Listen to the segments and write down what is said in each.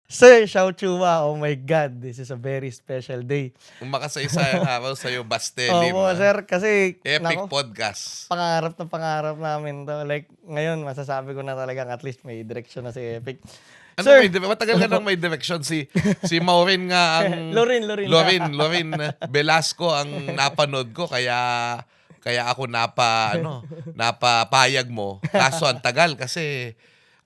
Sir Xiao Chua, oh my God, this is a very special day. Makasaysayan araw sa'yo, Bastelim. Opo, sir, kasi, Epic nako, podcast. pangarap namin to. Like, ngayon, masasabi ko na talagang at least may direction na si Epic. Ano Sir, matagal ka nang may direction. Si Maureen nga ang... Lorin. Lorin Velasco ang napanood ko, kaya ako napapayag mo. Kaso ang tagal kasi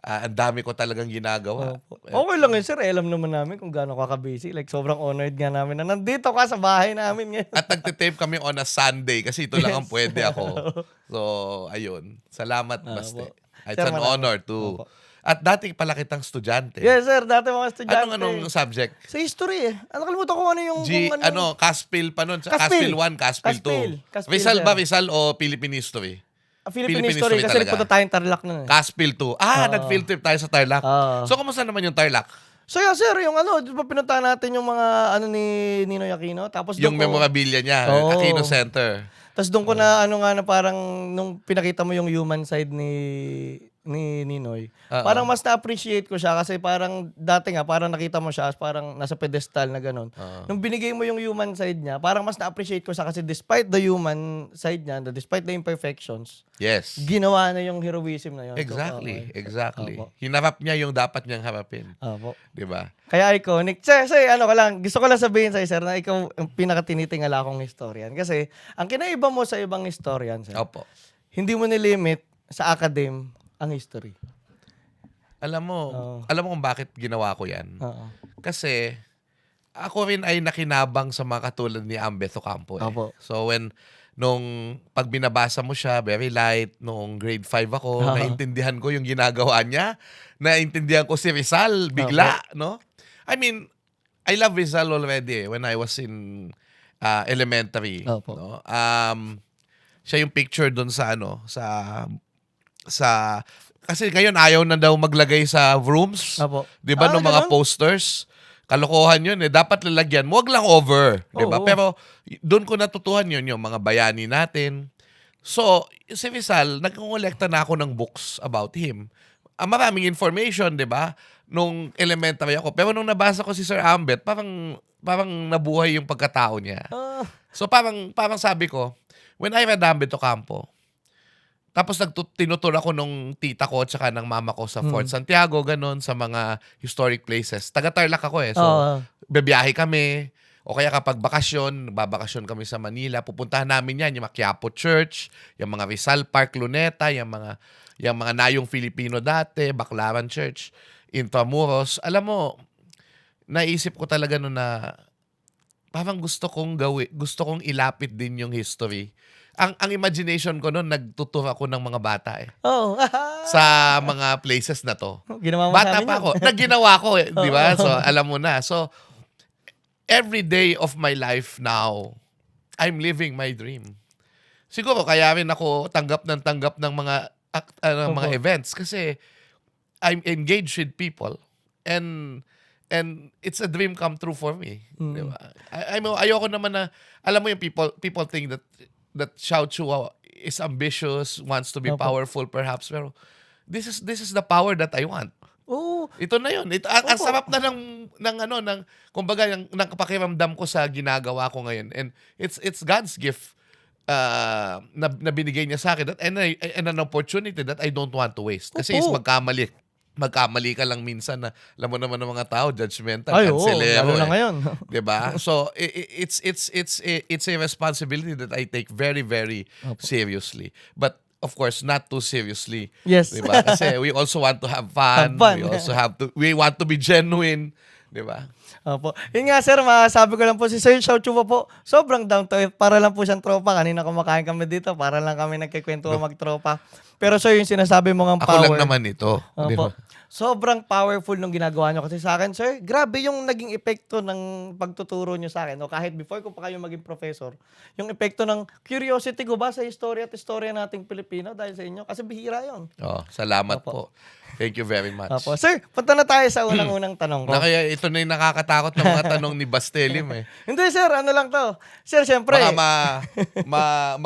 ang dami ko talagang ginagawa. Opo. Okay lang yun, sir. Alam naman namin kung gaano ka busy. Like, sobrang honored nga namin na nandito ka sa bahay namin ngayon. At nagtitape kami on a Sunday kasi ito lang ang pwede ako. So, ayun. Salamat, Baste. It's Sir, an honor to... Opo. At dati pala kitang estudyante. Yes, sir. Dati mga estudyante. Anong subject? Sa history eh. Nakalimutan ko ano yung... kung Caspil pa nun. Caspil. Caspil 1, Caspil 2. Caspil, Rizal sir. ba? Rizal o Philippine History? Philippine Philippine history history kasi talaga. nagpunta tayong Tarlac na eh. Caspil 2. Nag-field trip tayo sa Tarlac. So, kumusta naman yung Tarlac? So yeah, sir, yung di ba pinuntahan natin yung mga ni Ninoy Aquino? Tapos Yung memorabilia niya, Oo. Aquino Center. Tapos doon ko na na parang nung pinakita mo yung human side ni Ninoy. Parang mas na-appreciate ko siya kasi parang dati nga parang nakita mo siya as parang nasa pedestal na ganun. Nung binigay mo yung human side niya, parang mas na-appreciate ko siya kasi despite the human side niya, despite the imperfections, Yes. ginawa na yung heroism na yun. Exactly. So, Exactly. Opo. Hinarap niya yung dapat niyang harapin. Opo. Di ba? Kaya iconic. Sir, gusto ko lang sabihin sa'yo, sir, na ikaw ang pinakatinitingala kong historian. Kasi, ang kinaiba mo sa ibang historian, sir, Opo. hindi mo nilimit sa academe ang history. Alam mo kung bakit ginawa ko yan? Oo. Kasi ako rin ay nakinabang sa mga katulad ni Ambeto Campo. Opo. So nung pag binabasa mo siya, very light, nung grade 5 ako, naintindihan ko yung ginagawa niya. Naintindihan ko si Rizal bigla, no? I mean, I love Rizal already when I was in elementary. Opo. No? Siya yung picture doon sa kasi ngayon ayaw na daw maglagay sa rooms. Opo. 'Di ba ng mga Ganun? posters? Kalokohan 'yun eh. Dapat lalagyan mo, wag lang over, 'di ba? Oo. Pero doon ko natutuhan 'yun, yung mga bayani natin. So, si Rizal, nagkongolekta na ako ng books about him. Maraming information, 'di ba? Nung elementary ako. Pero nung nabasa ko si Sir Ambet, parang nabuhay yung pagkatao niya. So parang sabi ko, when I read Ambet Ocampo, tapos tinutur ako nung tita ko at saka ng mama ko sa Fort Santiago, ganun, sa mga historic places. Taga-Tarlac ako eh. So, bebiyahe kami. O kaya kapag babakasyon kami sa Manila, pupuntahan namin yan, yung Quiapo Church, yung mga Rizal Park, Luneta, yung mga Nayong Filipino dati, Baclaran Church, Intramuros. Alam mo, naisip ko talaga noon na parang gusto kong ilapit din yung history. Ang imagination ko noon, nagtutur ako ng mga bata eh. Oo. Sa mga places na to. Ginawa mo Bata sa amin pa yun. ako. Nagginawa ko eh, di ba? So, alam mo na. So, every day of my life now, I'm living my dream. Siguro, kaya rin ako tanggap ng mga events kasi I'm engaged with people and it's a dream come true for me. Di ba? Ayoko naman na, alam mo yung people think that Xiao Chua is ambitious, wants to be powerful perhaps, pero this is the power that I want. Oo. Ito na yun. Ang sarap na kumbaga, ng pakiramdam ko sa ginagawa ko ngayon. And it's God's gift na binigay niya sa akin and an opportunity that I don't want to waste. Kasi is magkamali ka lang minsan na alam mo naman ng mga tao, judgmental, cancelero. Lalo na ngayon. Diba? So, it's a responsibility that I take very, very seriously. But, of course, not too seriously. Yes. Diba? Kasi we also want to have fun. Have fun. We want to be genuine. Diba? Opo. Yun nga sir, masabi ko lang po si Sir Xiao Chua po, sobrang down to earth. Para lang po siyang tropa. Kanina kumakain kami dito, para lang kami nagkikwento magtropa. Pero sir, yung sinasabi mo ng Ako power. lang naman ito. Di Opo. ba? Sobrang powerful nung ginagawa nyo. Kasi sa akin, sir, grabe yung naging epekto ng pagtuturo nyo sa akin. O kahit before ko pa kayo maging professor, yung epekto ng curiosity ko ba sa istorya at istorya nating Pilipino dahil sa inyo? Kasi bihira yun. Salamat po. Thank you very much. Opo. Sir, punta na tayo sa unang tanong ko. Kaya ito na yung nakakatakot ng mga tanong ni Bastelim eh. Hindi sir, ano lang to. Sir, syempre. Baka